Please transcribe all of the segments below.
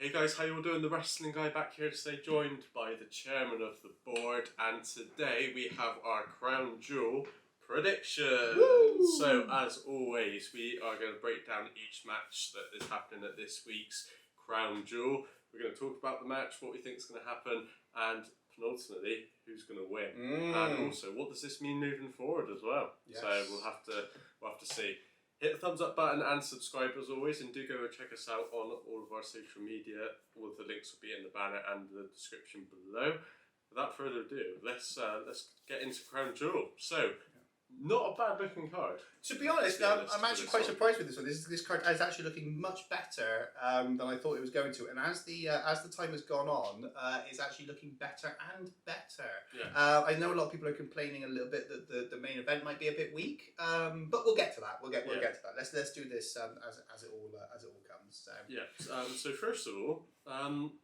Hey guys, how you all doing? The Wrestling Guy back here today, joined by the chairman of the board, and today we have our Crown Jewel predictions. Woo! So, as always, we are going to break down each match that is happening at this week's Crown Jewel. We're going to talk about the match, what we think is going to happen, and ultimately, who's going to win. And also, what does this mean moving forward as well? Yes. So we'll have to see. Hit the thumbs up button and subscribe as always, and do go and check us out on all of our social media. All of the links will be in the banner and the description below. Without further ado, let's get into Crown Jewel. So, not a bad looking card. To be honest, I'm actually quite surprised with this one. This card is actually looking much better than I thought it was going to, and as the time has gone on, it's actually looking better and better. Yeah. I know a lot of people are complaining a little bit that the main event might be a bit weak, but we'll get to that. We'll get to that. Let's do this as it all comes. So. Yeah. So first of all,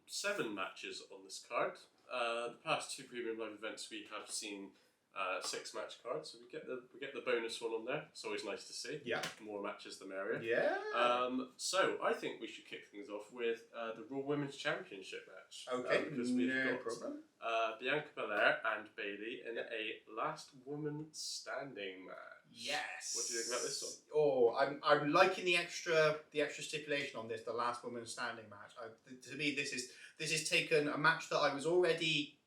7 matches on this card. The past 2 premium live events we have seen. 6 match cards, so we get the bonus one on there. It's always nice to see. Yeah, more matches the merrier. Yeah. So I think we should kick things off with the Raw Women's Championship match. Okay. Because we've got problem. Bianca Belair and Bayley in a last woman standing match. Yes. What do you think about this one? Oh, I'm liking the extra stipulation on this, the last woman standing match. To me, this is taken a match that I was already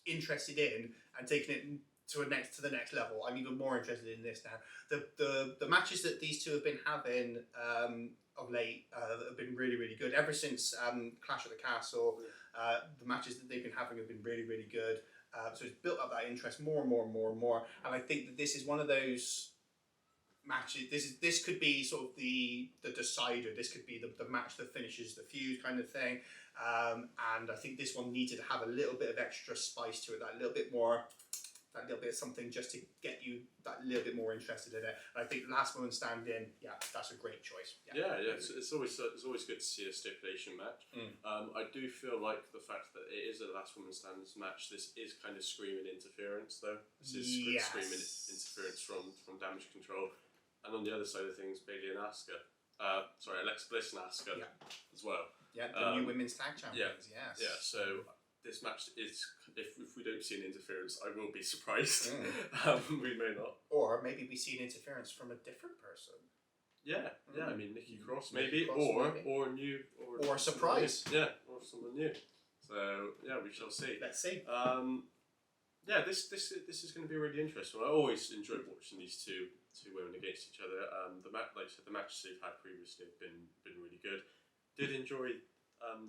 interested in and taken it to the next level. I'm even more interested in this now. The matches that these two have been having of late have been really, really good. Ever since Clash at the Castle, the matches that they've been having have been really, really good. So it's built up that interest more and more and more and more. And I think that this is one of those matches. This could be sort of the decider. This could be the match that finishes the feud kind of thing. And I think this one needed to have a little bit of extra spice to it, that little bit of something just to get you that little bit more interested in it. And I think Last Woman Standing, that's a great choice. Yeah. It's always good to see a stipulation match. I do feel like the fact that it is a Last Woman Standing match, this is kind of screaming interference though. This is screaming interference from Damage Control. And on the other side of things, Bayley and Asuka. Alexa Bliss and Asuka as well. Yeah, the new women's tag champions. Yes. Yeah. So this match is, if we don't see an interference, I will be surprised. We may not. Or maybe we see an interference from a different person. Yeah. I mean, Nikki Kross maybe, or new, or a surprise. New. Yeah, or someone new. So yeah, we shall see. Let's see. This is going to be really interesting. I always enjoyed watching these two women against each other. The matches they've had previously have been really good. Did enjoy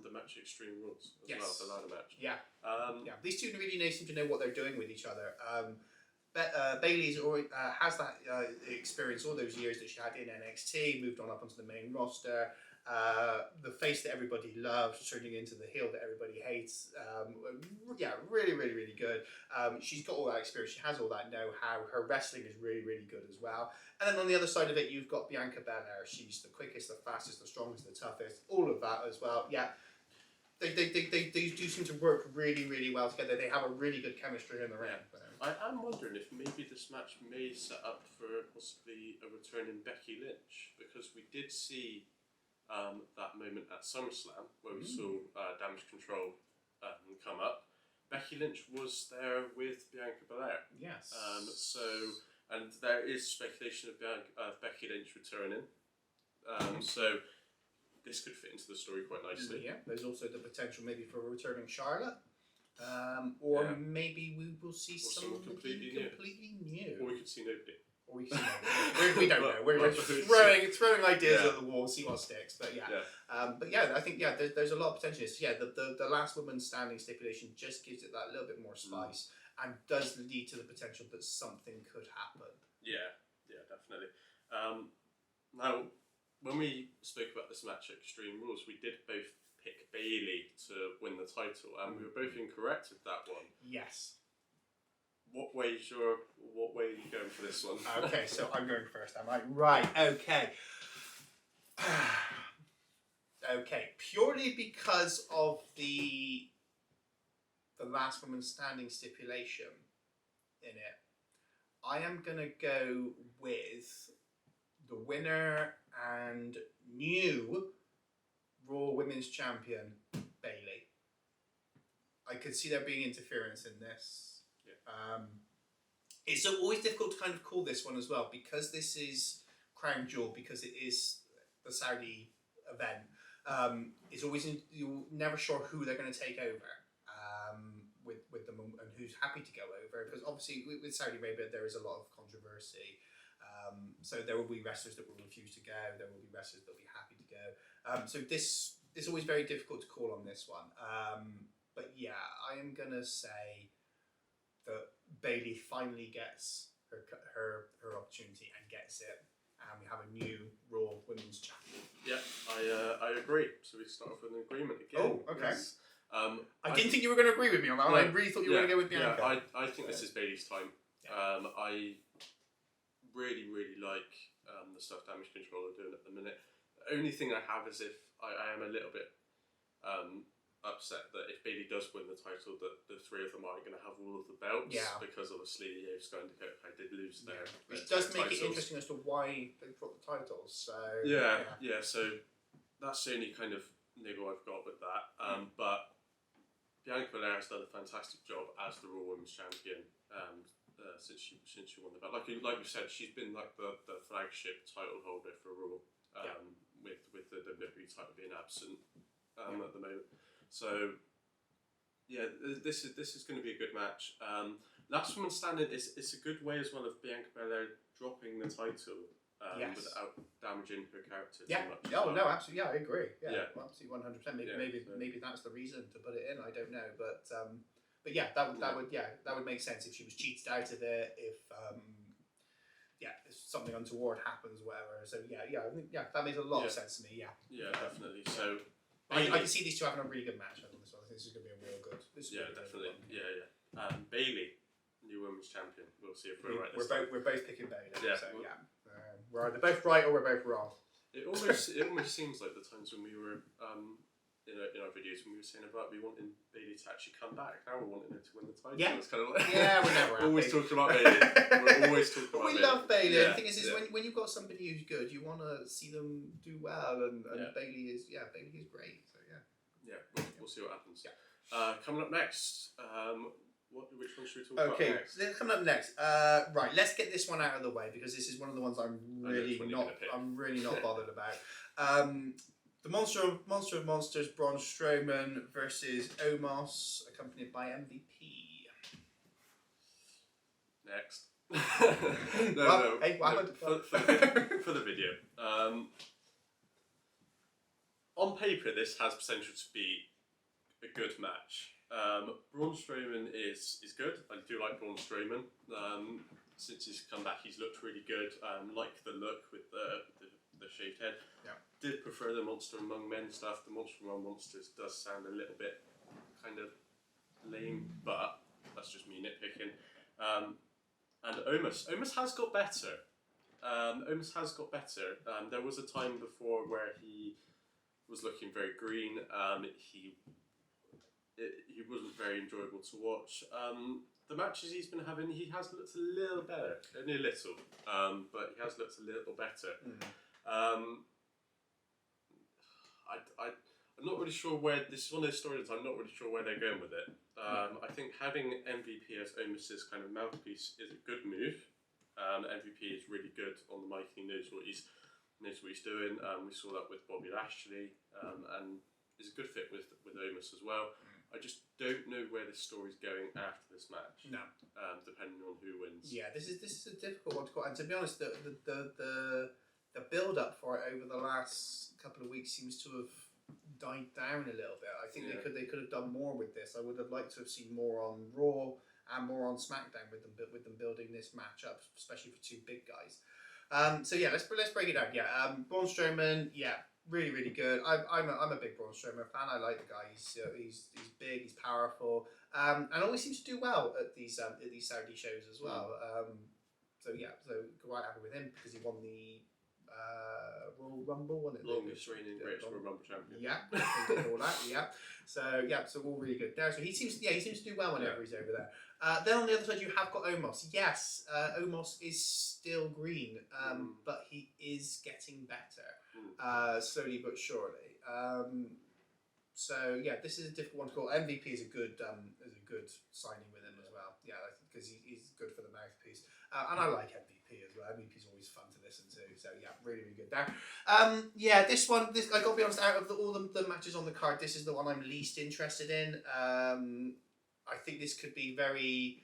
the match at Extreme Rules as well, the ladder match. Yeah. These two really seem to know what they're doing with each other. Bayley's already has that experience all those years that she had in NXT, moved on up onto the main roster. The face that everybody loves turning into the heel that everybody hates. Really, really, really good. She's got all that experience. She has all that know-how. Her wrestling is really, really good as well. And then on the other side of it, you've got Bianca Belair. She's the quickest, the fastest, the strongest, the toughest. All of that as well. Yeah. They do seem to work really, really well together. They have a really good chemistry in the ring. I am wondering if maybe this match may set up for possibly a return in Becky Lynch, because we did see that moment at SummerSlam where we saw Damage Control come up. Becky Lynch was there with Bianca Belair. Yes. And there is speculation of Becky Lynch returning. So this could fit into the story quite nicely. Yeah. There's also the potential maybe for a returning Charlotte. Maybe we will see something completely new. Or we could see nobody. We don't know. We're throwing ideas at the wall, see what sticks. But I think there's a lot of potential. The Last Woman Standing stipulation just gives it that little bit more spice and does lead to the potential that something could happen. Yeah, definitely. Now, when we spoke about this match at Extreme Rules, we did both pick Bayley to win the title, and we were both incorrect with that one. Yes. What way are you going for this one? Okay, so I'm going first, am I? Right, okay. Okay, purely because of the Last Woman Standing stipulation in it, I am going to go with the winner and new Raw Women's Champion, I could see there being interference in this. Yeah. It's always difficult to kind of call this one as well because this is Crown Jewel, because it is the Saudi event. It's always you're never sure who they're going to take over with them and who's happy to go over, because obviously with Saudi Arabia there is a lot of controversy. So there will be wrestlers that will refuse to go. There will be wrestlers that will be happy to go. So this is always very difficult to call on this one. But yeah, I am gonna say that Bayley finally gets her opportunity and gets it, and we have a new Raw Women's Champion. Yeah, I agree. So we start off with an agreement again. Oh, okay. Yes. I didn't think you were going to agree with me on that one. I really thought you were going to go with Bianca. Yeah, I think this is Bayley's time. Yeah. I really like the stuff Damage Control are doing at the minute. The only thing I have is if I am a little bit upset that if Bayley does win the title, that the three of them aren't going to have all of the belts. Yeah. Because obviously Sky and Dakota did lose their Which does make titles. it interesting as to why they brought the titles. So yeah. So that's the only kind of niggle I've got with that. But Bianca Belair has done a fantastic job as the Raw Women's Champion since she won the belt. Like you said, she's been like the flagship title holder for Raw, with the WWE title being absent at the moment. So yeah, this is going to be a good match. Last Woman Standing is a good way as well of Bianca Belair dropping the title without damaging her character too much. No, absolutely. Yeah, I agree. Yeah. Well, absolutely, 100%. Maybe that's the reason to put it in. I don't know, but yeah, that would make sense if she was cheated out of it. If something untoward happens, whatever. So I think that makes a lot of sense to me. Yeah, definitely. So I can see these two having a really good match on this one. I think this is going to be a real good. Definitely. Bayley, new women's champion. We'll see if we're right. We're both picking Bayley. Yeah. So we're either both right or we're both wrong. It almost seems like the times when we were in our videos when we were saying about we wanting Bayley to actually come back. Now we're wanting her to win the title. Yeah. It's kind of like we're never always talking about Bayley. We're always talking about Bayley. Bayley. Love Bayley. The thing is when you've got somebody who's good, you want to see them do well, and Bayley is great. So we'll see what happens. Coming up next, which one should we talk about next? Okay, coming up next. Right, let's get this one out of the way because this is one of the ones I'm really not bothered about. The Monster of Monsters, Braun Strowman versus Omos, accompanied by MVP. Next. No. Hey, what happened? For the video. On paper, this has potential to be a good match. Braun Strowman is good. I do like Braun Strowman. Since he's come back, he's looked really good. Like the look with the shaved head. Yeah. Did prefer the Monster Among Men stuff. The Monster Among Monsters does sound a little bit kind of lame, but that's just me nitpicking. And Omos has got better. There was a time before where he was looking very green. He wasn't very enjoyable to watch. The matches he's been having, he has looked a little better, only a little, but he has looked a little better. I'm not really sure where this is one of those stories. I'm not really sure where they're going with it. I think having MVP as Omos's kind of mouthpiece is a good move. MVP is really good on the mic. He knows what he's doing. We saw that with Bobby Lashley, and is a good fit with Omos as well. I just don't know where this story's going after this match. No. Depending on who wins. Yeah, this is a difficult one to call. And to be honest, the build up for it over the last couple of weeks seems to have died down a little bit. I think they could have done more with this. I would have liked to have seen more on Raw and more on SmackDown with them building this match up, especially for two big guys. Let's break it down. Braun Strowman, really, really good. I'm a big Braun Strowman fan. I like the guy. He's big. He's powerful. And always seems to do well at these Saudi shows as well. So quite happy with him because he won the Royal Rumble, wasn't it? Longest reigning greatest Royal Rumble champion. Yeah, he did all that. So all really good there. So he seems to do well whenever he's over there. Then on the other side you have got Omos. Yes, Omos is still green, but he is getting better, slowly but surely. So yeah, this is a difficult one to call. MVP is a good signing with him as well. Yeah, because he's good for the mouthpiece, and I like MVP as well. MVP is always fun to listen to. So yeah, really really good there. Yeah, this I got to be honest. Out of all the matches on the card, this is the one I'm least interested in. I think this could be very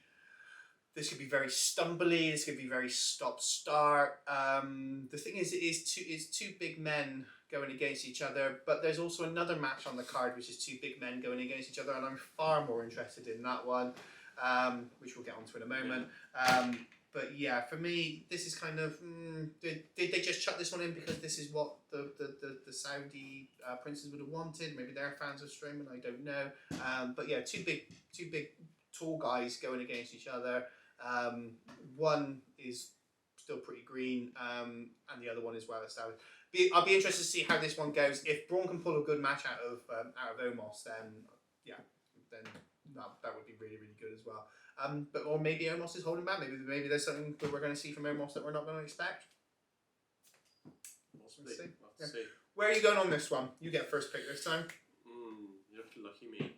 stumbly. This could be very stop-start. The thing is, it's two big men going against each other, but there's also another match on the card which is two big men going against each other, and I'm far more interested in that one, which we'll get onto in a moment. But yeah, for me, this is kind of did they just chuck this one in because this is what the Saudi princes would have wanted? Maybe they're fans of Strowman. I don't know. But yeah, two big tall guys going against each other. One is still pretty green, and the other one is well established. I'll be interested to see how this one goes. If Braun can pull a good match out of Omos, then that would be really really good as well. Or maybe Omos is holding back. Maybe there's something that we're going to see from Omos that we're not going to expect. We'll see. Where are you going on this one? You get first pick this time. You're lucky me.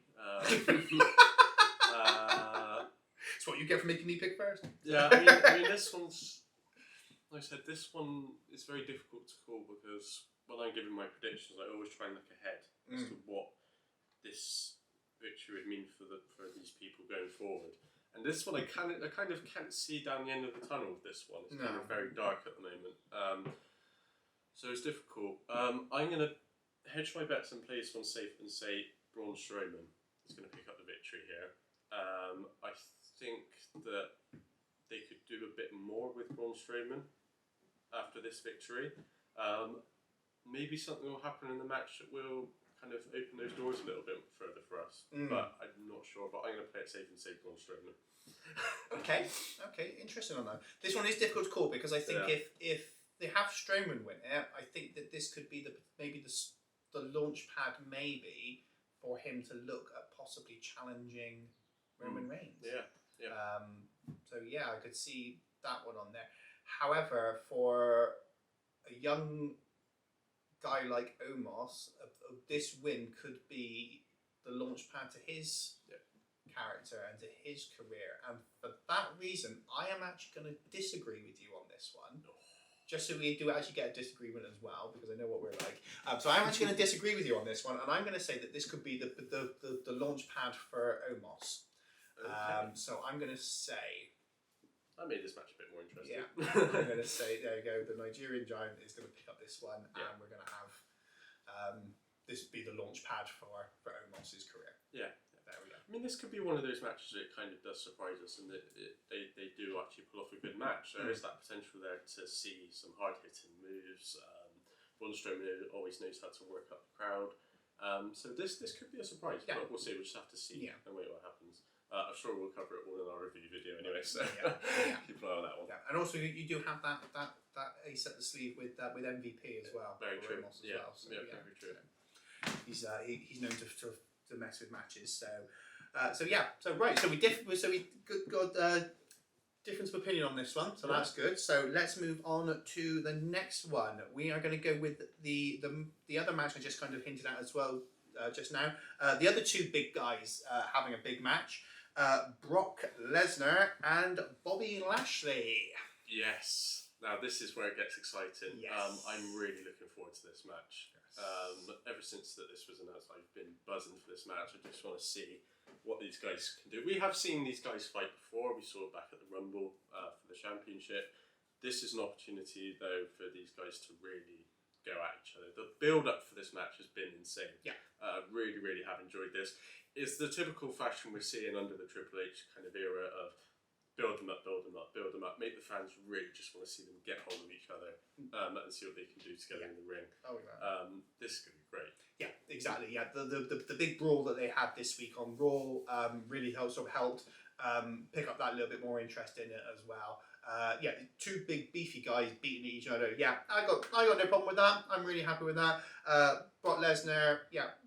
It's what you get for making me pick first. Yeah, I mean this one's, like I said, this one is very difficult to call because when I'm giving my predictions, I always try and look ahead as to what this victory would mean for these people going forward. And this one, I kind of can't see down the end of the tunnel with this one. It's kind of very dark at the moment. So it's difficult. I'm going to hedge my bets and play this one safe and say Braun Strowman is going to pick up the victory here. I think that they could do a bit more with Braun Strowman after this victory. Maybe something will happen in the match that will kind of open those doors a little bit further for us. But I'm not sure. But I'm going to play it safe and say Braun Strowman. Okay, interesting on that. This one is difficult to call because I think if they have Strowman win it, I think that this could be the launch pad maybe for him to look at possibly challenging Roman Reigns. Yeah. So yeah, I could see that one on there. However, for a young guy like Omos, this win could be the launch pad to his character and to his career. And for that reason, I am actually going to disagree with you on this one. Just so we do actually get a disagreement as well, because I know what we're like. So I'm actually going to disagree with you on this one, and I'm going to say that this could be the launch pad for Omos. Okay. So I'm going to say... I made this match a bit more interesting. Yeah, I'm going to say, there you go, the Nigerian Giant is going to pick up this one, and we're going to have this be the launch pad for Omos' career. Yeah. There we go. I mean, this could be one of those matches that kind of does surprise us, and that they do actually pull off a good match. There is that potential there to see some hard-hitting moves. Braun Strowman always knows how to work up the crowd. So this could be a surprise, but we'll see. We'll just have to see and wait what happens. I'm sure we'll cover it all in our review video anyway, so keep an eye on that one. Yeah. And also, you do have that ace up the sleeve with MVP as well. Very true. Well, so, very true. He's known to mess with matches. So we got difference of opinion on this one, so that's good. So let's move on to the next one. We are going to go with the other match I just kind of hinted at as well just now. The other two big guys having a big match. Brock Lesnar and Bobby Lashley. Yes. Now this is where it gets exciting. Yes. I'm really looking forward to this match. Yes. Ever since that this was announced, I've been buzzing for this match. I just want to see what these guys can do. We have seen these guys fight before. We saw it back at the Rumble for the championship. This is an opportunity though for these guys to really go at each other. The build up for this match has been insane. Yeah. Really, really have enjoyed this. It's the typical fashion we're seeing under the Triple H kind of era of build them up, make the fans really just want to see them get hold of each other and see what they can do together in the ring. This is going to be great. Yeah, exactly. Yeah, the big brawl that they had this week on Raw really helped pick up that little bit more interest in it as well. Two big beefy guys beating each other. Yeah, I got no problem with that. I'm really happy with that. Brock Lesnar,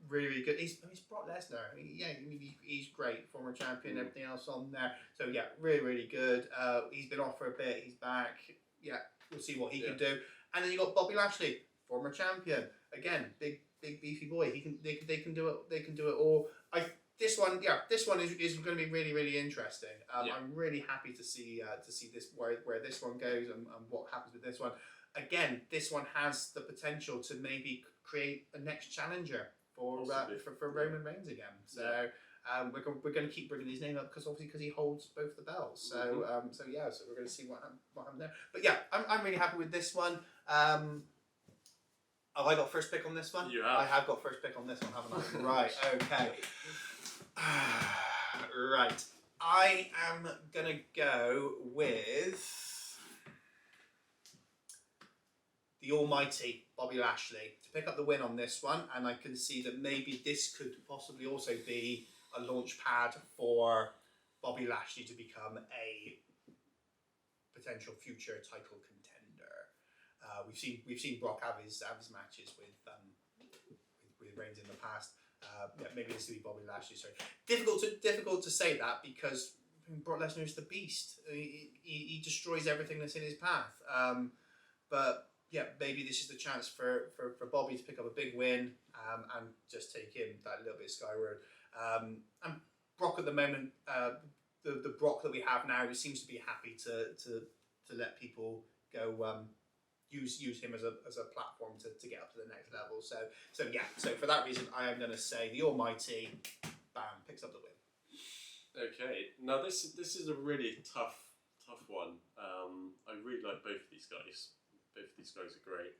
really, really good. He's Brock Lesnar. He's great, former champion, everything else on there. So really, really good. He's been off for a bit. He's back. Yeah, we'll see what he can do. And then you got Bobby Lashley, former champion. again, big beefy boy. They can do it. They can do it all. This one is going to be really, really interesting. I'm really happy to see this where this one goes and what happens with this one. Again, this one has the potential to maybe create a next challenger for Roman Reigns again. So we're going to keep bringing his name up because he holds both the belts. So so we're going to see what happens there. But yeah, I'm really happy with this one. Have I got first pick on this one? You have. I have got first pick on this one, haven't I? Right. Okay. Right. I am gonna go with the almighty Bobby Lashley to pick up the win on this one, and I can see that maybe this could possibly also be a launch pad for Bobby Lashley to become a potential future title contender. We've seen Brock have his matches with Reigns in the past. Maybe this will be Bobby Lashley. Sorry, difficult to say that because Brock Lesnar is the beast. He destroys everything that's in his path. But yeah, maybe this is the chance for Bobby to pick up a big win and just take him that little bit skyward. And Brock at the moment, the Brock that we have now, he seems to be happy to let people go. Use him as a platform to get up to the next level. So for that reason, I am going to say the almighty, bam, picks up the win. Okay, now this is a really tough one. I really like both of these guys. Both of these guys are great.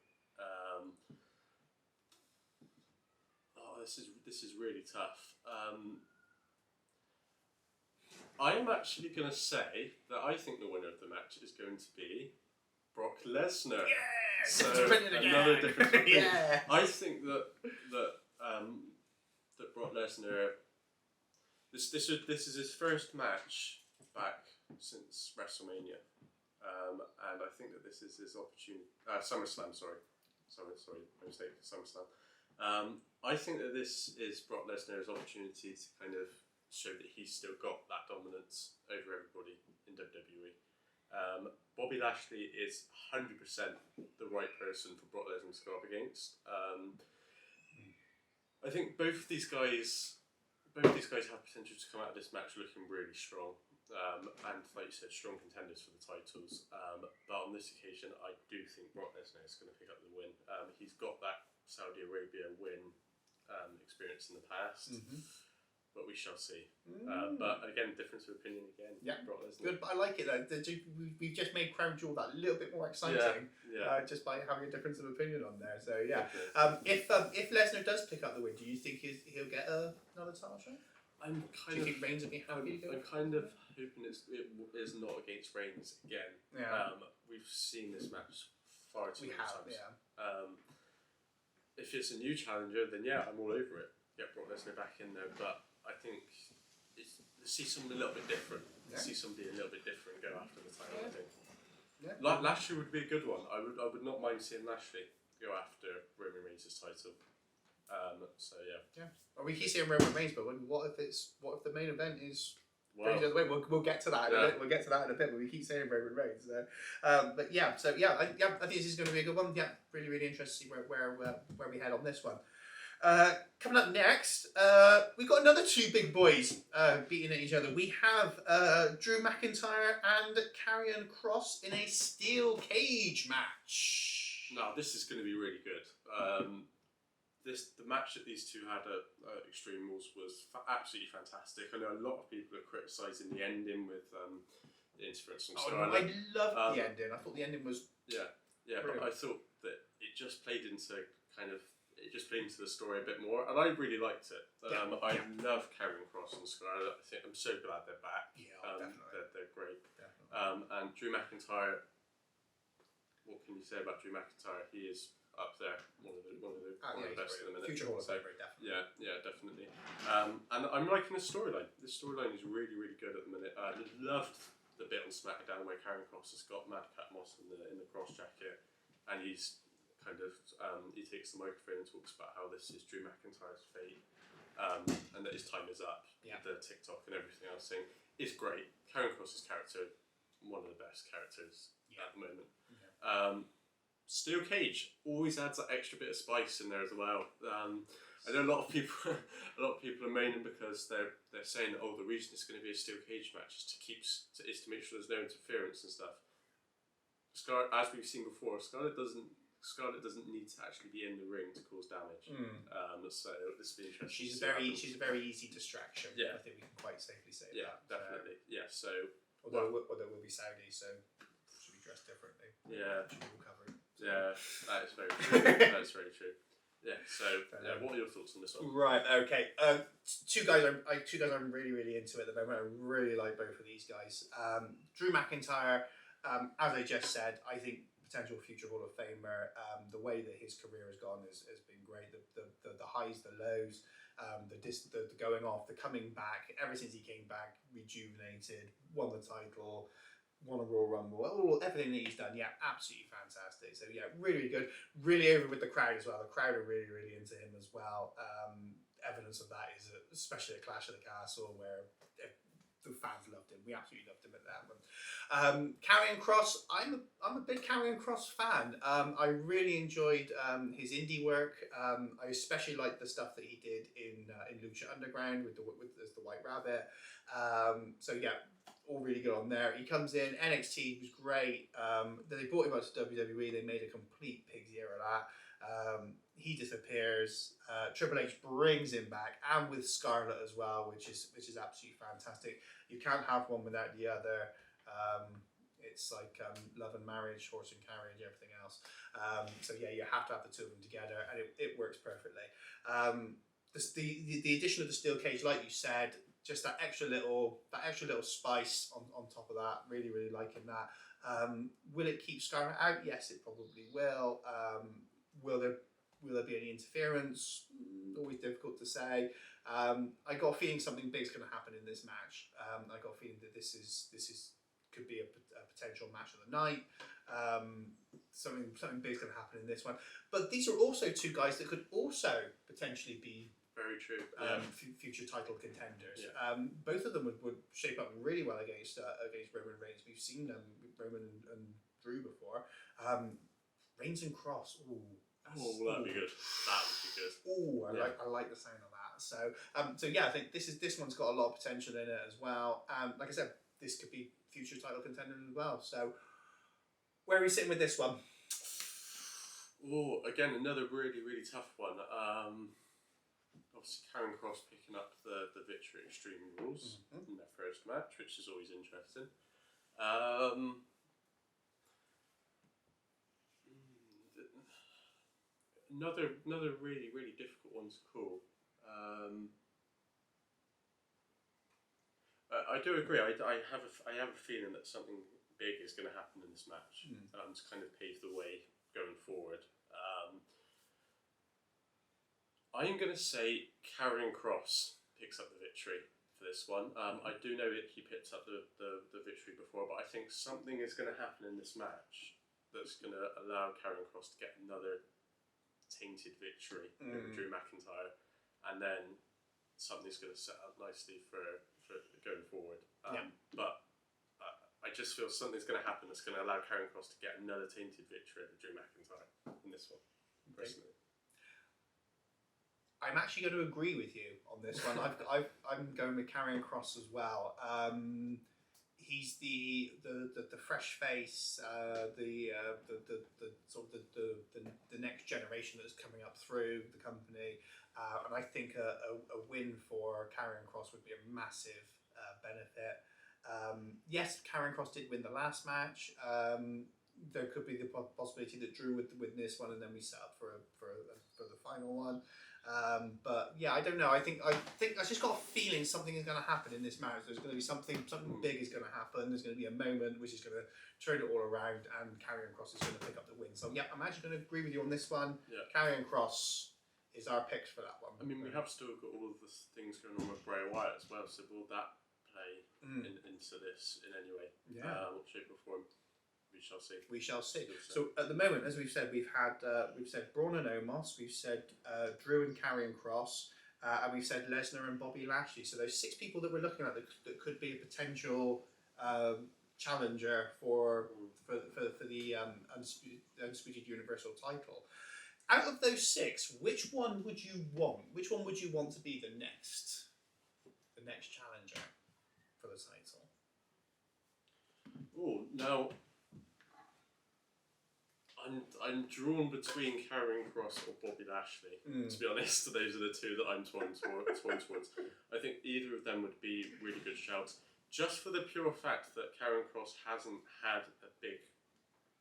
This is really tough. I am actually going to say that I think the winner of the match is going to be Brock Lesnar. Yeah, so another difference. Yeah. I think that Brock Lesnar. This is his first match back since WrestleMania, and I think that this is his opportunity. SummerSlam, sorry, my mistake. SummerSlam. I think that this is Brock Lesnar's opportunity to kind of show that he's still got that dominance over everybody in WWE. Bobby Lashley is 100% the right person for Brock Lesnar to go up against. I think both of these guys have potential to come out of this match looking really strong, and like you said, strong contenders for the titles. But on this occasion, I do think Brock Lesnar is going to pick up the win. He's got that Saudi Arabia win experience in the past. But we shall see. But again, difference of opinion again. Yeah, Brock Lesnar. Good. But I like it though. We've just made Crown Jewel that little bit more exciting, just by having a difference of opinion on there. So yeah, if Lesnar does pick up the win, do you think he'll get another title shot? Do you think Reigns will be happy? I'm kind of hoping it is not against Reigns again. Yeah. We've seen this match far too many times. Yeah. If it's a new challenger, then yeah, I'm all over it. Get Brock Lesnar back in there, but I think see something a little bit different. Yeah. See somebody a little bit different go after the title. I think. Yeah. Lashley would be a good one. I would not mind seeing Lashley go after Roman Reigns' title. So yeah. Yeah. Well, we keep saying Roman Reigns, but what if the main event is? Wow. We'll get to that. Yeah. We'll get to that in a bit. But we keep saying Roman Reigns. So, I think this is going to be a good one. Yeah, really, really interesting to see where we head on this one. Coming up next, we've got another two big boys beating at each other. We have Drew McIntyre and Karrion Kross in a steel cage match. No, this is going to be really good. The match that these two had at Extreme Rules was absolutely fantastic. I know a lot of people are criticising the ending with the interference from Scarlett. I loved the ending. I thought the ending was but I thought that it just played into the story a bit more, and I really liked it. I love Karrion Kross and Scarlett. I'm so glad they're back. Yeah, definitely. They're great. Definitely. And Drew McIntyre. What can you say about Drew McIntyre? He is up there, one of the best at the minute. Future Hall of Famer, definitely. Yeah, definitely. And I'm liking the storyline. This storyline is really, really good at the minute. I loved the bit on SmackDown where Karrion Kross has got Madcap Moss in the cross jacket, and he's kind of he takes the microphone and talks about how this is Drew McIntyre's fate, and that his time is up. Yeah. The TikTok and everything else saying is great. Karrion Kross's character, one of the best characters at the moment. Yeah. steel cage always adds that extra bit of spice in there as well. I know a lot of people are moaning because they're saying that the reason it's going to be a steel cage match is to make sure there's no interference and stuff. Scarlett, as we've seen before, Scarlett doesn't need to actually be in the ring to cause damage. So this will be interesting. She's a very easy distraction. Yeah. I think we can quite safely say Yeah, that. definitely. So although it will be Saudi, so should be dressed differently. Yeah. Should be all covered. Yeah, that is very true. That's very true. Yeah. So what are your thoughts on this one? Right. Okay. Two guys I'm really really into at the moment. I really like both of these guys. Drew McIntyre. As I just said, I think potential future Hall of Famer. The way that his career has gone has been great. The highs, the lows, the going off, the coming back. Ever since he came back, rejuvenated, won the title, won a Royal Rumble. Everything that he's done, yeah, absolutely fantastic. So yeah, really, really good. Really over with the crowd as well. The crowd are really, really into him as well. Evidence of that is especially at Clash of the Castle where the fans loved him. We absolutely loved him at that one. Karrion Kross, I'm a big Karrion Kross fan. I really enjoyed his indie work. I especially liked the stuff that he did in Lucha Underground with as the White Rabbit. So yeah, all really good on there. He comes in NXT, was great. Then they brought him out to WWE. They made a complete pig's ear of that. He disappears. Triple H brings him back, and with Scarlett as well, which is absolutely fantastic. You can't have one without the other. It's like love and marriage, horse and carriage, everything else. So yeah, you have to have the two of them together, and it works perfectly. The addition of the steel cage, like you said, just that extra little spice on top of that. Really, really liking that. Will it keep Scarlett out? Yes, it probably will. Will there be any interference? Always difficult to say. I got a feeling something big's going to happen in this match. I got a feeling that this could be a potential match of the night. Something big's going to happen in this one. But these are also two guys that could also potentially be very true. Future title contenders. Yeah. Both of them would shape up really well against Roman Reigns. We've seen them Roman and Drew before. Reigns and Kross. That'd be good. That would be good. I like the sound of that. So yeah, I think this one's got a lot of potential in it as well. Like I said, this could be future title contender as well. So where are we sitting with this one? Again, another really, really tough one. Obviously, Karrion Kross picking up the victory at Extreme Rules in their first match, which is always interesting. Another really, really difficult one to call. I do agree. I have a feeling that something big is going to happen in this match to kind of pave the way going forward. I am going to say Karrion Kross picks up the victory for this one. I do know that he picked up the victory before, but I think something is going to happen in this match that's going to allow Karrion Kross to get another tainted victory over Drew McIntyre, and then something's going to set up nicely for going forward. But I just feel something's going to happen that's going to allow Karrion Kross to get another tainted victory over Drew McIntyre in this one, personally. I'm actually going to agree with you on this one. I'm going with Karrion Kross as well. He's the fresh face, the sort of the next generation that's coming up through the company, and I think a win for Karrion Kross would be a massive benefit. Yes, Karrion Kross did win the last match. There could be the possibility that Drew would win this one, and then we set up for the final one. But yeah, I don't know. I think I just got a feeling something is going to happen in this match. There's going to be something big is going to happen. There's going to be a moment which is going to turn it all around, and Karrion Kross is going to pick up the win. So yeah, I'm actually going to agree with you on this one. Yeah. Karrion Kross is our picks for that one. I mean, we have still got all of the things going on with Bray Wyatt as well. So will that play into this in any way? Yeah. Shape or form? We shall see. We shall see. So at the moment, as we've said, we've said Braun and Omos, we've said Drew and Karrion Kross, and we've said Lesnar and Bobby Lashley. So those 6 people that we're looking at that could be a potential challenger for the undisputed Universal title. Out of those 6, which one would you want? Which one would you want to be the next challenger for the title? Oh, now I'm drawn between Karrion Kross or Bobby Lashley. To be honest, those are the two that I'm torn towards. I think either of them would be really good shouts, just for the pure fact that Karrion Kross hasn't had a big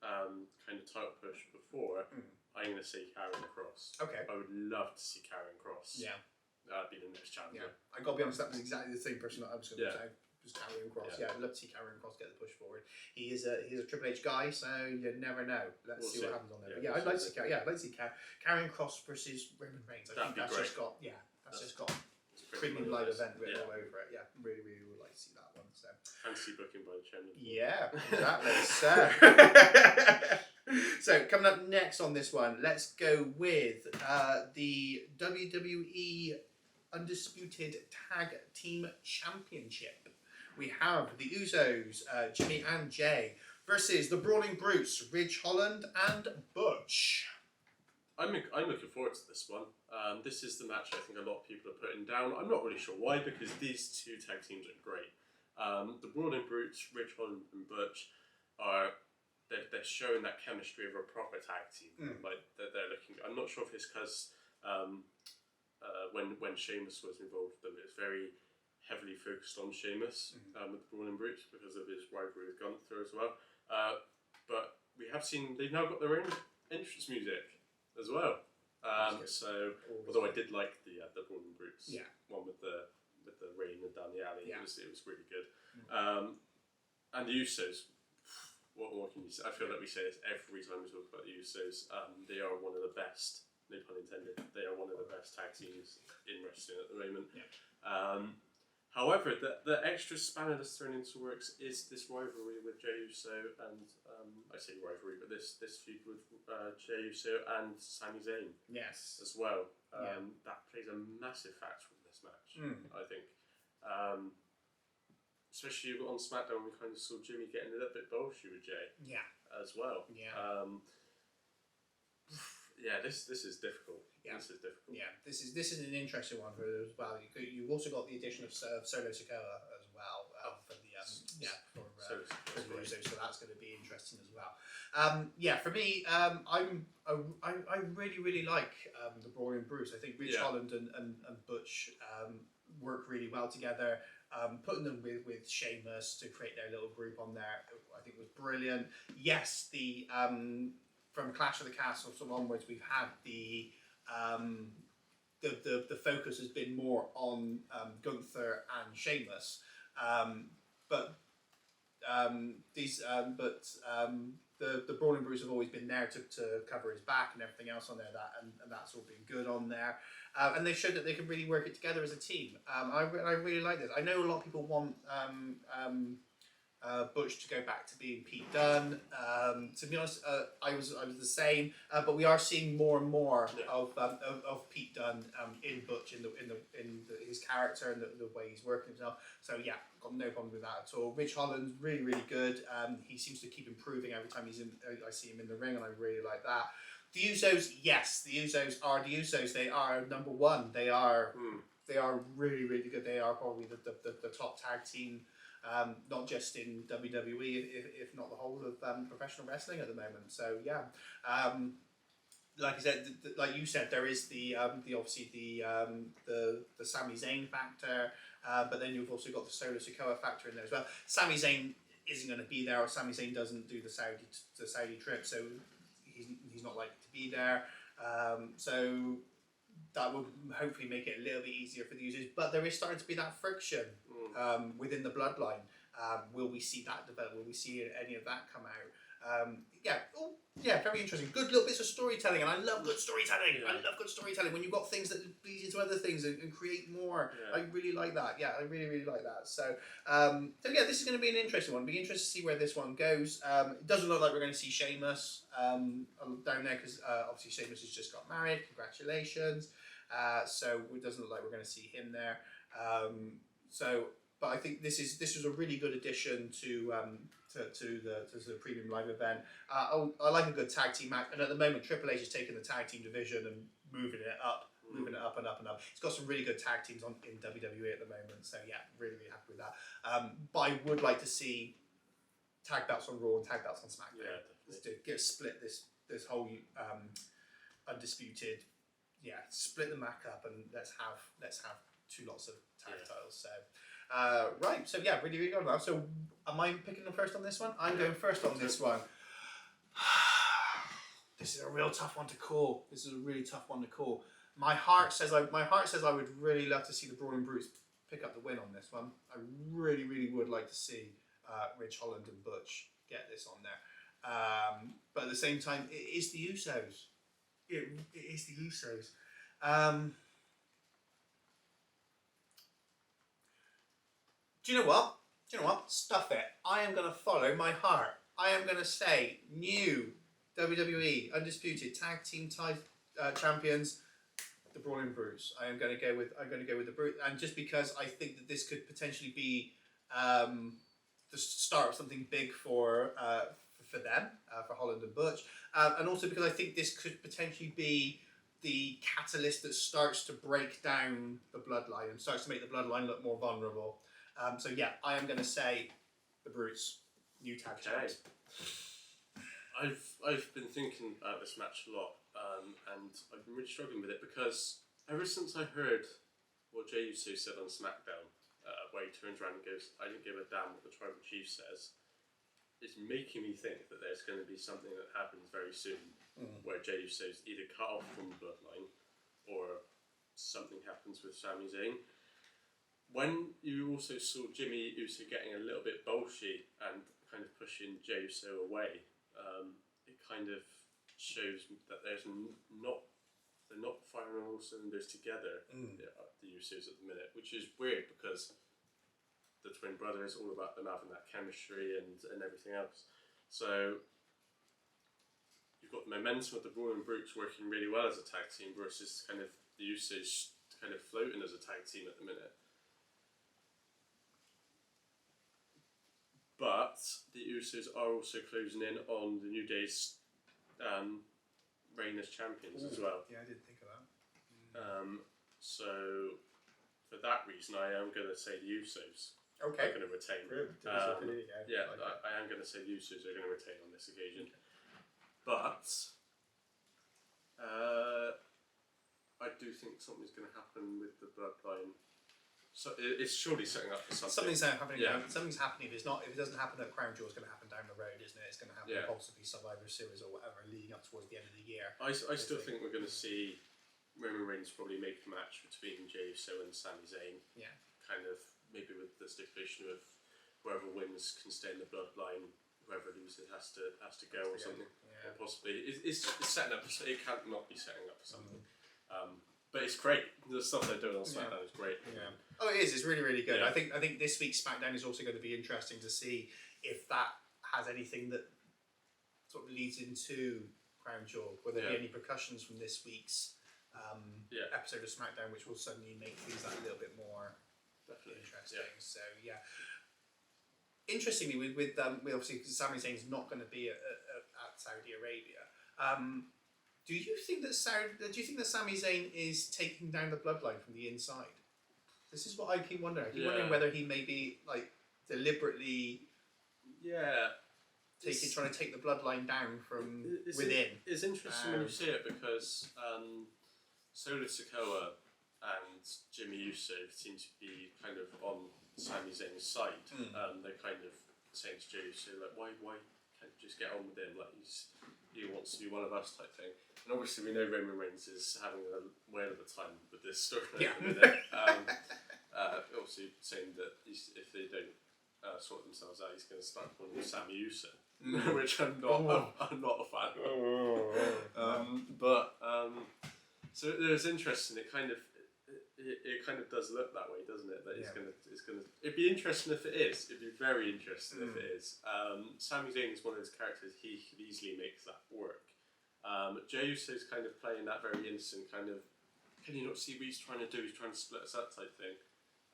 kind of title push before. I'm going to say Karrion Kross. Okay. I would love to see Karrion Kross. Yeah. That'd be the next challenger. Yeah. I got to be honest, that was exactly the same person that I was going to say. Was Karrion Kross. Yeah. I'd love to see Karrion Kross get the push forward. He's a Triple H guy, so you never know. Let's see what happens on there. I'd like to see Karrion Kross versus Roman Reigns. I think that's just got premium live event written all over it. Yeah, really, really would like to see that one. So fancy booking by the chairman. Yeah, exactly. So coming up next on this one, let's go with the WWE Undisputed Tag Team Championship. We have the Usos, Jimmy and Jay, versus the Brawling Brutes, Ridge Holland and Butch. I'm looking forward to this one. This is the match I think a lot of people are putting down. I'm not really sure why, because these two tag teams are great. The Brawling Brutes, Ridge Holland and Butch, they're showing that chemistry of a proper tag team. Like they're looking. I'm not sure if it's because when Sheamus was involved, that it's very heavily focused on Sheamus with the Brawling Brutes because of his rivalry with Gunther as well. But we have seen they've now got their own entrance music as well. So although I did like the Brawling Brutes one with the rain and down the alley, it was really good. And the Usos, what more can you say? I feel like we say this every time we talk about the Usos. They are one of the best, no pun intended, they are one of the best tag teams in wrestling at the moment. However, the extra spanner that's thrown into works is this rivalry with Jey Uso and I say rivalry, but this feud with Jey Uso and Sami Zayn. Yes. As well. That plays a massive factor in this match, I think. Especially on SmackDown, we kind of saw Jimmy getting a little bit bolshy with Jey. Yeah. As well. Yeah. This is difficult. Yeah. This is difficult. Yeah, this is an interesting one for as well. You've also got the addition of Solo Sikoa as well for the Usos, so that's going to be interesting as well. For me, I really like the Brawling Brutes. I think Ridge Holland and Butch work really well together. Putting them with Sheamus to create their little group on there, I think was brilliant. Yes, the from Clash of the Castle onwards, we've had the focus has been more on Gunther and Sheamus, but the Brawling Brutes have always been there to cover his back and everything else on there. And that's all been good on there, and they showed that they can really work it together as a team. I really like this. I know a lot of people want Butch to go back to being Pete Dunne. To be honest, I was the same, but we are seeing more and more of Pete Dunne in Butch in his character and the way he's working himself. So yeah, got no problem with that at all. Ridge Holland's really good. He seems to keep improving every time I see him in the ring, and I really like that. The Usos, yes, the Usos are the Usos. They are number one. They are really good. They are probably the top tag team. Not just in WWE, if not the whole of professional wrestling at the moment. So yeah, like I said, like you said, there is the obviously the Sami Zayn factor, but then you've also got the Solo Sikoa factor in there as well. Sami Zayn isn't going to be there, or Sami Zayn doesn't do the Saudi trip, so he's not likely to be there. So that will hopefully make it a little bit easier for the users, but there is starting to be that friction within the bloodline. Will we see that develop? Will we see any of that come out? Very interesting. Good little bits of storytelling, and I love good storytelling. I love good storytelling when you've got things that bleed into other things and create more. I really like that. Yeah, I really like that. So this is going to be an interesting one. Be interested to see where this one goes. It doesn't look like we're going to see Sheamus down there, because obviously Sheamus has just got married. Congratulations. So it doesn't look like we're going to see him there. So but I think this was a really good addition to the premium live event. I like a good tag team match, and at the moment Triple H is taking the tag team division and moving it up and up and up. It's got some really good tag teams in WWE at the moment, so yeah, really happy with that. But I would like to see tag belts on Raw and tag belts on SmackDown. Yeah, Just to split this whole undisputed. Yeah, split the MAC up and let's have two lots of tag titles. So. Right, so yeah, really good now. So, am I picking the first on this one? I'm going first on this one. This is a real tough one to call. My heart says I would really love to see the Brawling Brutes pick up the win on this one. I really would like to see Ridge Holland and Butch get this on there. But at the same time, it is the Usos. It is the Usos. Do you know what? Stuff it. I am going to follow my heart. I am going to say new WWE Undisputed Tag Team Champions, the Brawling Brutes. I'm going to go with the Brute, and just because I think that this could potentially be the start of something big for them, for Holland and Butch, and also because I think this could potentially be the catalyst that starts to break down the bloodline and starts to make the bloodline look more vulnerable. So yeah, I am going to say the Brutes, new tag champs. I've been thinking about this match a lot, and I've been really struggling with it because ever since I heard what Jey Uso said on SmackDown, where he turns around and goes, "I didn't give a damn what the Tribal Chief says," it's making me think that there's going to be something that happens very soon, where Jey Uso's either cut off from the bloodline, or something happens with Sami Zayn. When you also saw Jimmy Uso getting a little bit bolshy and kind of pushing Jey Uso away, it kind of shows that they're not firing on all cylinders together, the Usos at the minute, which is weird because the twin brother is all about them having that chemistry and everything else. So you've got the momentum of the Brawling Brutes working really well as a tag team versus kind of the Usos kind of floating as a tag team at the minute. But the Usos are also closing in on the New Day's reign as champions as well. Yeah, I didn't think of that. So for that reason, I am going to say the Usos are going to retain. I am going to say the Usos are going to retain on this occasion. But I do think something's going to happen with the bloodline. So it's surely setting up for something. Something's happening. Yeah. Something's happening. If it doesn't happen at Crown Jewel, it's going to happen down the road, isn't it? It's going to happen possibly Survivor Series or whatever, leading up towards the end of the year. I still think we're going to see Roman Reigns probably make a match between Jey Uso and Sami Zayn. Yeah. Kind of maybe with the stipulation of whoever wins can stay in the bloodline, whoever loses has to go or something. Yeah. Or possibly it's setting up. It can't not be setting up for something. But it's great. The stuff they're doing on SmackDown is great. Yeah. Oh, it is. It's really good. Yeah. I think this week's SmackDown is also going to be interesting to see if that has anything that sort of leads into Crown Jewel. Will there be any repercussions from this week's episode of SmackDown, which will suddenly make things that a little bit more interesting. Yeah. So yeah. Interestingly, with obviously Sami Zayn's not going to be at Saudi Arabia. Do you think that Sami Zayn is taking down the bloodline from the inside? This is what I keep wondering. I keep wondering whether he may be like deliberately trying to take the bloodline down from within. It's interesting when you see it because Solo Sikoa and Jimmy Uso seem to be kind of on Sami Zayn's side. They're kind of saying to Jey Uso like, why can't you just get on with him? Like he wants to be one of us type thing. And obviously we know Roman Reigns is having a whale of a time with this story at the minute. Obviously saying that if they don't sort themselves out, he's going to start calling him Sami Uso, which I'm not a fan of. So it's interesting. It kind of does look that way, doesn't it? That it's gonna. It'd be interesting if it is. It'd be very interesting if it is. Sami Zayn is one of those characters. He could easily make that work. Jey Uso's kind of playing that very innocent kind of. Can you not see what he's trying to do? He's trying to split us up type thing.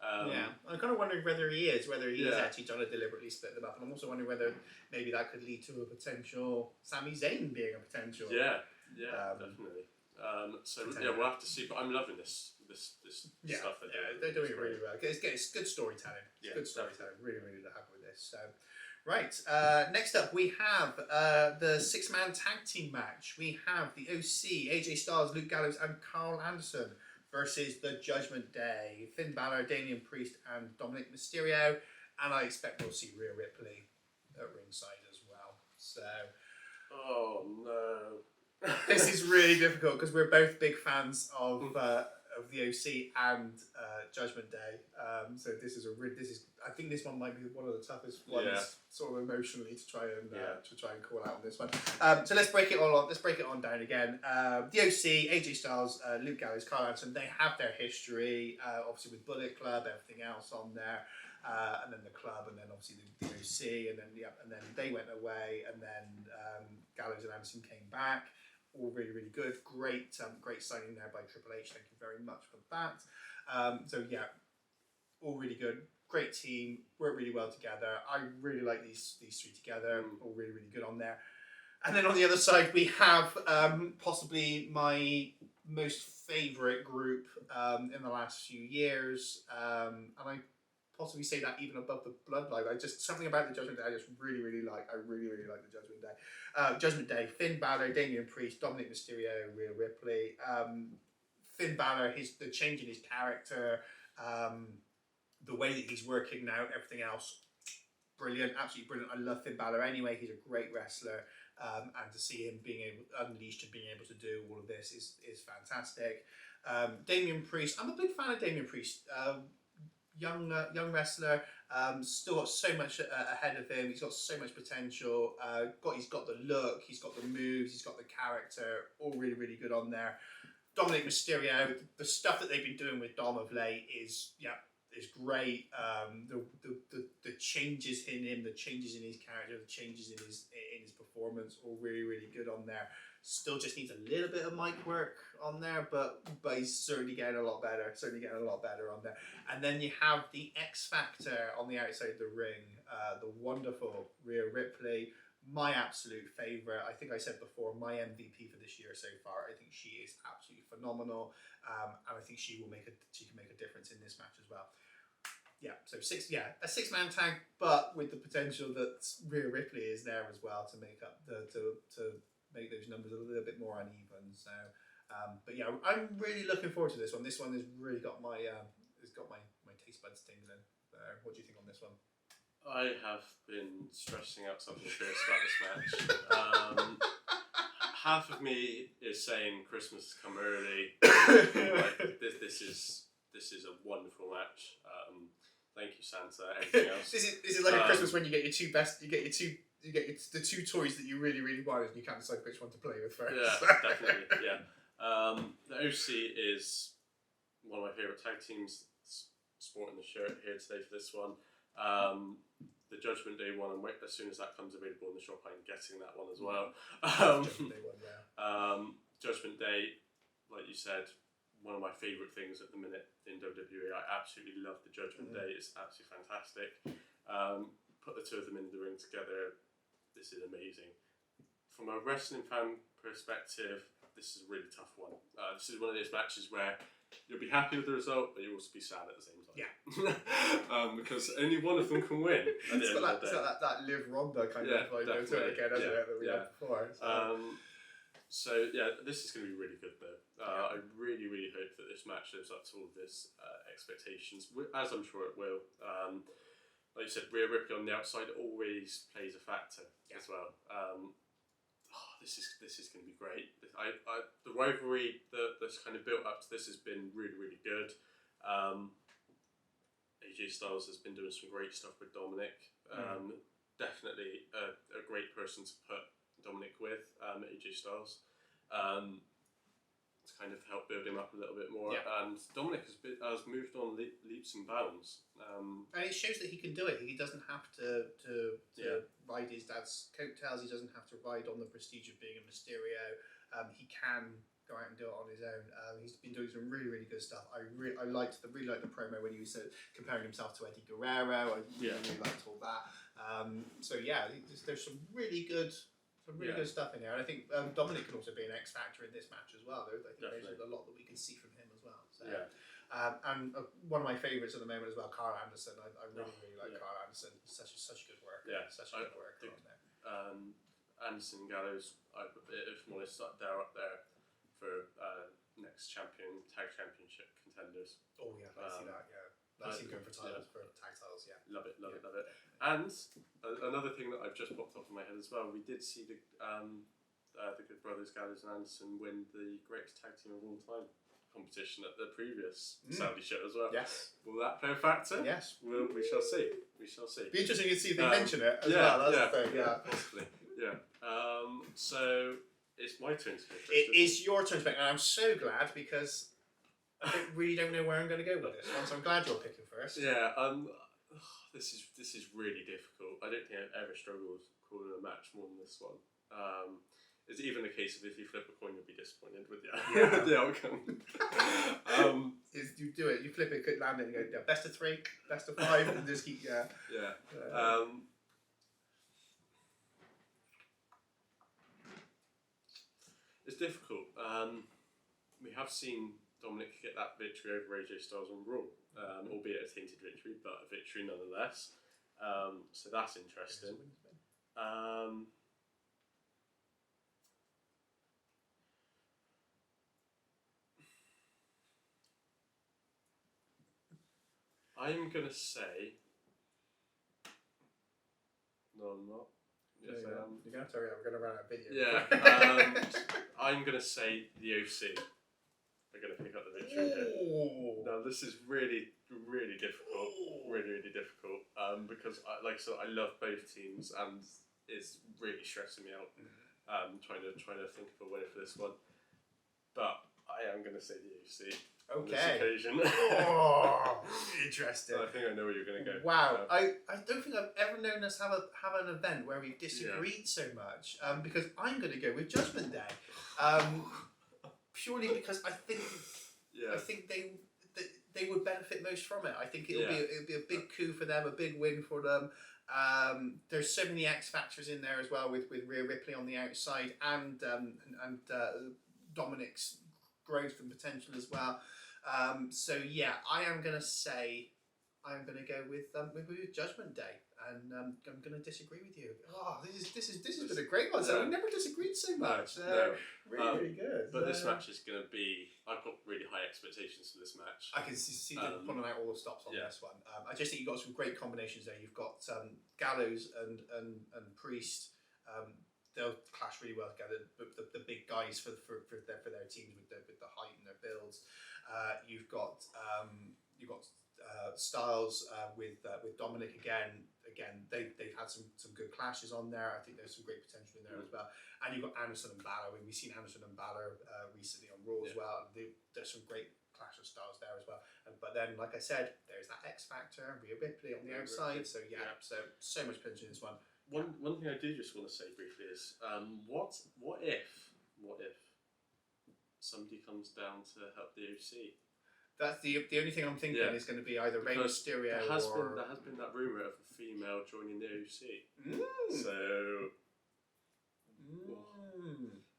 I'm kind of wondering whether he is actually trying to deliberately split them up, and I'm also wondering whether maybe that could lead to a potential Sami Zayn being a potential. Definitely. We'll have to see. But I'm loving this stuff. They're doing it really well. It's good storytelling. It's good storytelling. Really, really happy with this. So, right. Next up, we have the 6-man tag team match. We have the OC, AJ Styles, Luke Gallows, and Carl Anderson versus the Judgment Day, Finn Balor, Damian Priest, and Dominic Mysterio. And I expect we'll see Rhea Ripley at ringside as well. So, oh no. This is really difficult because we're both big fans of the OC and Judgment Day. So I think this one might be one of the toughest ones, sort of emotionally, to try and call out on this one. So let's break it all on. Let's break it on down again. The OC, AJ Styles, Luke Gallows, Carl Anderson. They have their history, obviously with Bullet Club, everything else on there. And then the club, and then obviously the OC, and then they went away, and then Gallows and Anderson came back. All really, really good. Great signing there by Triple H. Thank you very much for that. All really good. Great team. Work really well together. I really like these three together. All really, really good on there. And then on the other side, we have possibly my most favourite group in the last few years, and I possibly say that even above the Bloodline. Something about the Judgment Day I just really, really like. I really, really like the Judgment Day. Judgment Day, Finn Balor, Damian Priest, Dominic Mysterio, Rhea Ripley. Finn Balor, the change in his character, the way that he's working now, everything else, brilliant, absolutely brilliant. I love Finn Balor anyway. He's a great wrestler, and to see him being unleashed and being able to do all of this is fantastic. Damian Priest, I'm a big fan of Damian Priest. Young wrestler, still got so much ahead of him. He's got so much potential. He's got the look, he's got the moves, he's got the character. All really, really good on there. Dominic Mysterio, the stuff that they've been doing with Dom of late is great. The changes in him, the changes in his character, the changes in his performance, all really, really good on there. Still just needs a little bit of mic work on there, but he's certainly getting a lot better. On there. And then you have the X Factor on the outside of the ring, the wonderful Rhea Ripley, my absolute favourite. I think I said before, my MVP for this year so far. I think she is absolutely phenomenal, and I think she can make a difference in this match as well. So a 6-man tag, but with the potential that Rhea Ripley is there as well to make up to make those numbers a little bit more uneven. So, I'm really looking forward to this one. This one has really got my my taste buds tingling. What do you think on this one? I have been stressing out something fierce about this match. Half of me is saying Christmas has come early. This is a wonderful match. Thank you, Santa. Everything else. This is like a Christmas when you get the two toys that you really, really wanted, and you can't decide which one to play with first. Yeah, definitely. Yeah. The OC is one of my favourite tag teams. Sporting the shirt here today for this one. The Judgment Day one, and as soon as that comes available in the shop, I'm getting that one as well. Judgment Day, like you said, one of my favourite things at the minute in WWE. I absolutely love the Judgment Day. It's absolutely fantastic. Put the two of them in the ring together. This is amazing. From a wrestling fan perspective, this is a really tough one. This is one of those matches where you'll be happy with the result, but you'll also be sad at the same time. Yeah. Because only one of them can win. It's got that Liv Ronda kind of vibe to it again, hasn't it, that we had before. So this is going to be really good though. I really, really hope that this match lives up to all of his expectations, as I'm sure it will. Like you said, Rhea Ripley on the outside always plays a factor as well. This is going to be great. The rivalry that's kind of built up to this has been really, really good. AJ Styles has been doing some great stuff with Dominic. Definitely a great person to put Dominic with, AJ Styles. To kind of help build him up a little bit more. And Dominic has moved on leaps and bounds. And it shows that he can do it. He doesn't have to ride his dad's coattails. He doesn't have to ride on the prestige of being a Mysterio. He can go out and do it on his own. He's been doing some really, really good stuff. I really liked the promo when he was comparing himself to Eddie Guerrero. I really liked all that. So yeah, there's some really good stuff in there. And I think Dominic can also be an X factor in this match as well. I think there's a lot that we can see from him as well. So. Yeah. And one of my favourites at the moment as well, Carl Anderson. I really like Carl Anderson. He's such good work. Yeah, such a good worker on there. Anderson and Gallows, if I'm honest, they're up there for next tag championship contenders. Oh yeah, I see that. Yeah, nice going for titles for tag titles. Yeah, love it. And another thing that I've just popped off in my head as well, we did see the Good Brothers Gallows and Anderson win the greatest tag team of all time competition at the previous Saudi show as well. Yes. Will that play a factor? Yes. We shall see. Be interesting to see if they mention it as well. That's the thing. Yeah. Possibly. Yeah. So it's my turn to pick. It is your turn to pick, and I'm so glad because I really don't know where I'm going to go with this one. So I'm glad you're picking first. Yeah. This is really difficult. I don't think I've ever struggled calling a match more than this one. It's even a case of if you flip a coin, you'll be disappointed with the outcome. You do it, you flip it, could land it, and you go, best of 3, best of 5, and just keep, it's difficult. We have seen Dominic get that victory over AJ Styles on Raw, albeit a tainted victory, but a victory nonetheless. So that's interesting. I'm going to say... No, I'm not. Yes, I am. You're going to have to hurry up. We're going to run out of video. Yeah. I'm going to say the OC are going to pick up the victory here. Now, this is really, really difficult. Really, really difficult. Because, like I said, I love both teams and it's really stressing me out. Trying to think of a winner for this one. But I am going to say the OC. Okay. Occasion. Interesting. I think I know where you're going to go. Wow. I don't think I've ever known us have an event where we've disagreed so much. Because I'm going to go with Judgement Day. Purely because I think they would benefit most from it. I think it'll be a big coup for them, a big win for them. There's so many X factors in there as well with Rhea Ripley on the outside and Dominic's growth and potential as well. So yeah, I am going to say I'm going to go with Judgement Day, and I'm going to disagree with you. Oh, this has been a great one. So we never disagreed so much. Really good. But this match is going to be. I've got really high expectations for this match. I can see them pulling out all the stops on this one. I just think you've got some great combinations there. You've got Gallows and Priest. They'll clash really well together. The big guys for their teams with the height and their builds. You've got Styles with Dominic again. They've had some good clashes on there. I think there's some great potential in there as well. And you've got Anderson and Balor. We've seen Anderson and Balor recently on Raw as well. There's some great clash of styles there as well. But then, like I said, there's that X factor, Rhea Ripley on the outside. So so much potential in this one. One thing I do just want to say briefly is, what if somebody comes down to help the OC? That's the only thing I'm thinking is going to be either Rey Mysterio there has been that rumour of a female joining the OC. So,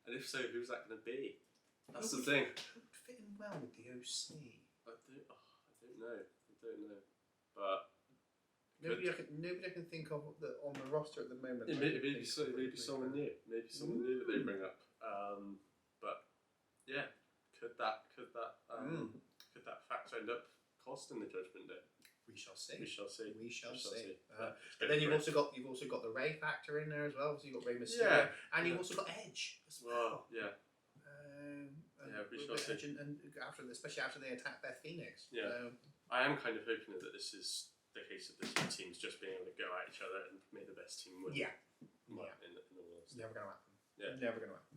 and if so, who's that going to be? That's the thing. Who would fit in well with the OC? I don't know. But nobody I can think of on the roster at the moment. Maybe someone new. Maybe someone new that they bring up. But yeah, could that factor end up costing the Judgement Day? We shall see. But then you've also got the Rey factor in there as well. So you've got Rey Mysterio, and you've also got Edge as well. We shall see. And especially after they attack Beth Phoenix. Yeah, I am kind of hoping that this is the case of the two teams just being able to go at each other and make the best team win. Yeah. In all honesty. Never going to happen. Yeah. Never going to happen.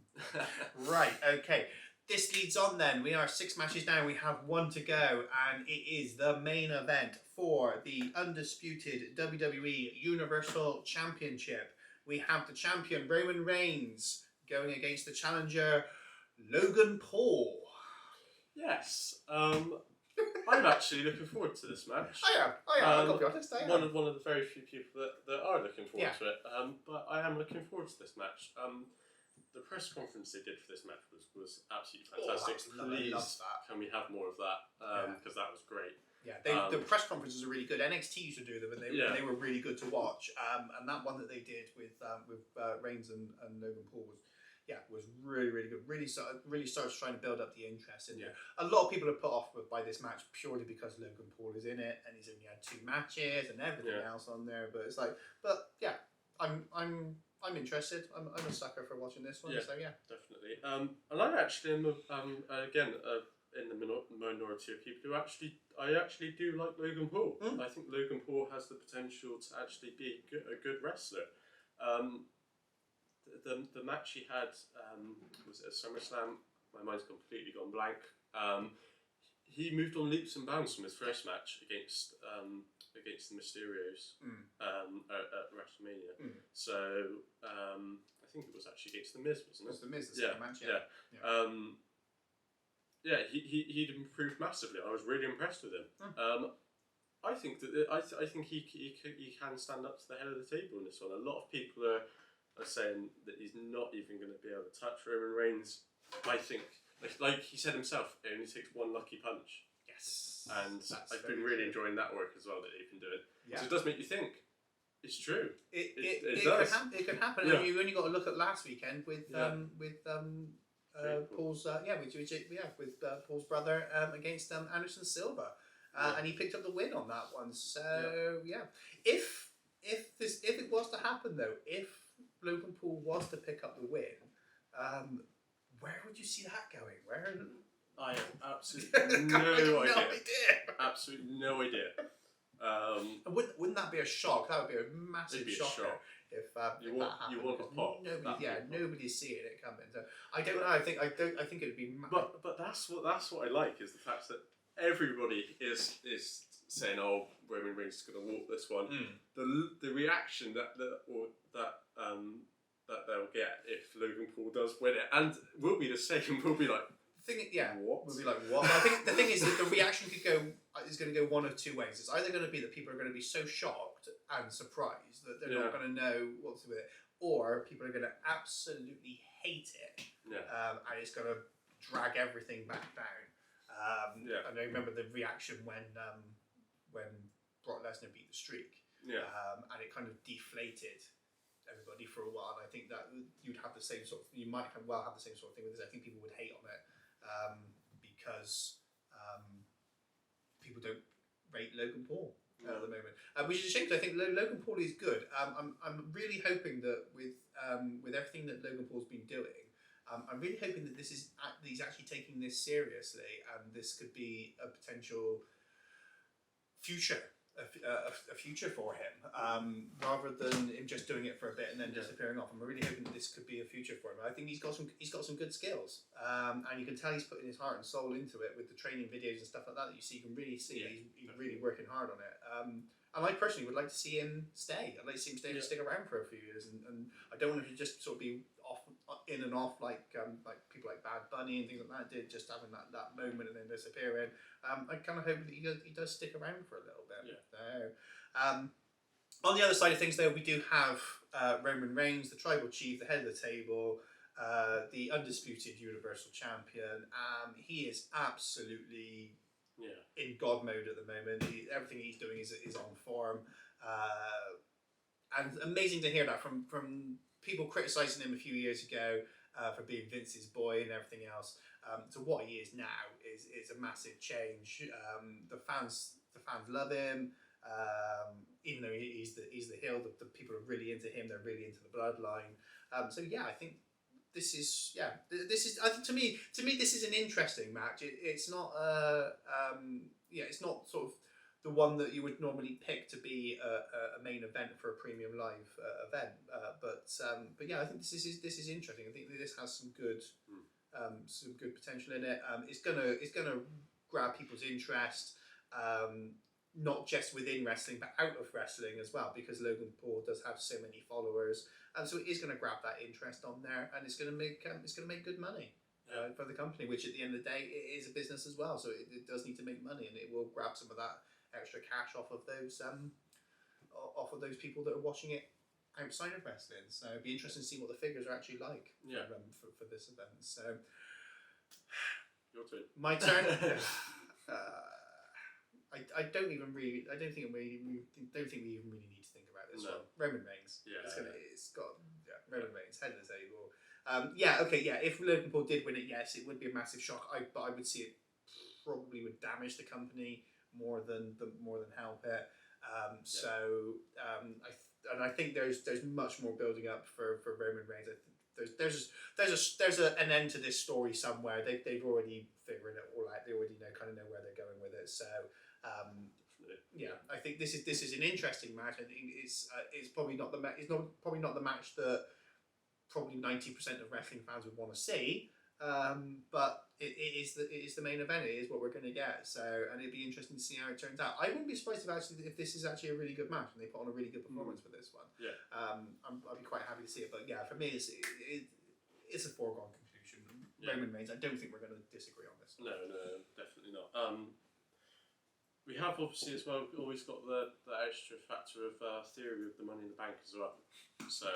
Right. Okay. This leads on then. We are 6 matches down. We have 1 to go, and it is the main event for the undisputed WWE Universal Championship. We have the champion Roman Reigns going against the challenger Logan Paul. Yes. I'm actually looking forward to this match. I am. I've got to be honest. I am. One of the very few people that are looking forward to it. But I am looking forward to this match. The press conference they did for this match was absolutely fantastic. I love that. Can we have more of that? Because that was great. Yeah, the press conferences are really good. NXT used to do them, and they were really good to watch. And that one that they did with Reigns and Logan Paul was really good. Really starts trying to build up the interest in there. A lot of people are put off by this match purely because Logan Paul is in it, and he's only had 2 matches and everything else on there. But it's like, I'm interested. I'm a sucker for watching this one. So yeah, definitely. And I actually am again in the minority of people who I actually do like Logan Paul. I think Logan Paul has the potential to actually be a good wrestler. The match he had was at SummerSlam. My mind's completely gone blank. He moved on leaps and bounds from his first match against the Mysterios at WrestleMania. So I think it was actually against the Miz, wasn't it? It was the Miz, the second match. He'd improved massively. I was really impressed with him. I think that I think he can stand up to the head of the table in this one. A lot of people are saying that he's not even going to be able to touch Roman Reigns. I think, like he said himself, it only takes one lucky punch. Yes, and I've been really enjoying that work as well that they've been doing. Yeah. So it does make you think. It's true. It does. It could happen. Yeah. You only got to look at last weekend with Paul's with Paul's brother against Anderson Silva, and he picked up the win on that one. So if it was to happen though, if Logan Paul was to pick up the win, where would you see that going? Where? I have absolutely no idea. Absolutely no idea. Wouldn't that be a shock? That would be a massive shocker. If that happened. You want to pop. Nobody's seeing it coming. So I don't know. I think it would be. But that's what I like is the fact that everybody is saying, "Oh, Roman Reigns is going to walk this one." The reaction that they'll get if Logan Paul does win it, and we'll be the same. We'll be like. What? We'll be like, what? But I think the thing is that the reaction is going to go one of 2 ways. It's either going to be that people are going to be so shocked and surprised that they're not going to know what to do with it, or people are going to absolutely hate it, and it's going to drag everything back down. And I remember the reaction when Brock Lesnar beat the streak, and it kind of deflated everybody for a while. And I think that you'd have the same sort of. You might well have the same sort of thing with this. I think people would hate on it. Because people don't rate Logan Paul at the moment, which is a shame because I think Logan Paul is good. I'm really hoping that with everything that Logan Paul's been doing, I'm really hoping that he's actually taking this seriously, and this could be a potential future. A future for him, rather than him just doing it for a bit and then disappearing off. I'm really hoping that this could be a future for him. I think he's got some good skills, and you can tell he's putting his heart and soul into it with the training videos and stuff like that. You can really see he's really working hard on it. And I personally would like to see him stay. I'd like to see him stick around for a few years, and I don't want him to just sort of be in and off like people like Bad Bunny and things like that did, just having that moment and then disappearing. I kind of hope that he does stick around for a little bit. On the other side of things, though, we do have Roman Reigns, the Tribal Chief, the head of the table, the undisputed Universal Champion. He is absolutely in God mode at the moment. Everything he's doing is on form, and amazing to hear that from people criticising him a few years ago for being Vince's boy and everything else, to what he is now is a massive change. The fans love him, even though he's the heel. The people are really into him. They're really into the bloodline. So I think this is I think to me this is an interesting match. It's not it's not sort of the one that you would normally pick to be a main event for a premium live event, but I think this is interesting. I think this has some good potential in it. It's gonna grab people's interest, not just within wrestling but out of wrestling as well, because Logan Paul does have so many followers, and so it is going to grab that interest on there, and it's going to make good money. for the company, which at the end of the day it is a business as well, so it does need to make money, and it will grab some of that extra cash off of those people that are watching it outside of wrestling. So it'd be interesting to see what the figures are actually like for this event. So your turn. My turn. I don't think we even really need to think about this one. Roman Reigns. Yeah. Roman Reigns, head of the table. If Logan Paul did win it, yes, it would be a massive shock. But I would see it probably would damage the company more than help it. I think there's much more building up for Roman Reigns. There's an end to this story somewhere. They've already figured it all out. They already know where they're going with it. So I think this is an interesting match. I think it's probably not the match that probably 90% of wrestling fans would want to see. But it is the main event. It is what we're going to get. So, and it'd be interesting to see how it turns out. I wouldn't be surprised if this is actually a really good match and they put on a really good performance for this one. Yeah. I'd be quite happy to see it. But yeah, for me, it's a foregone conclusion. Yeah. Roman Reigns. I don't think we're going to disagree on this. No, definitely not. We have obviously as well always got the extra factor of theory with the Money in the Bank as well. So.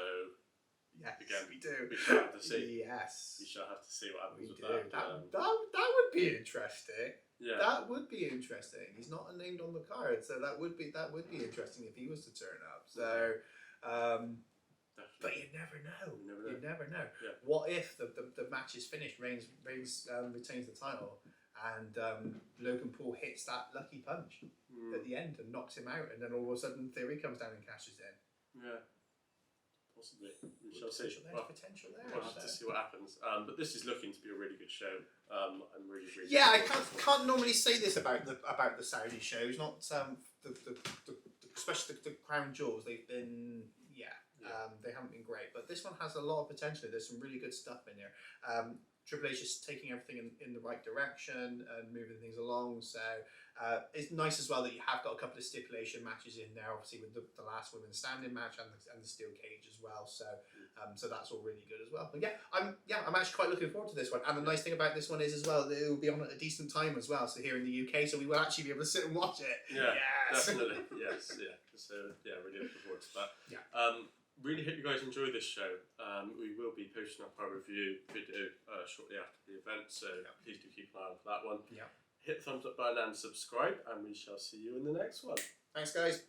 Yes, again, we do. We shall have to see. Yes. We shall have to see what happens with that. that. That would be interesting. Yeah. That would be interesting. He's not named on the card, so that would be interesting if he was to turn up. So, but you never know. You never know. Yeah. What if the match is finished? Reigns retains the title, and Logan Paul hits that lucky punch at the end and knocks him out, and then all of a sudden Theory comes down and cashes in. Yeah. Possibly. We shall see. Potential there. We'll have to see what happens. But this is looking to be a really good show. I'm really. Yeah, I can't normally say this about the Saudi shows. Not especially the Crown Jewels. They've been they haven't been great. But this one has a lot of potential. There's some really good stuff in here. Triple H is taking everything in the right direction and moving things along. So it's nice as well that you have got a couple of stipulation matches in there, obviously with the last women's standing match and the steel cage as well. So so that's all really good as well. But I'm actually quite looking forward to this one. And the nice thing about this one is as well that it will be on at a decent time as well. So here in the UK, so we will actually be able to sit and watch it. Yeah, yes. Definitely. Yes, yeah. So really looking forward to that. Yeah. Really hope you guys enjoy this show. We will be posting up our review video shortly after the event, so please do keep an eye on for that one. Yeah. Hit the thumbs up button and subscribe, and we shall see you in the next one. Thanks, guys.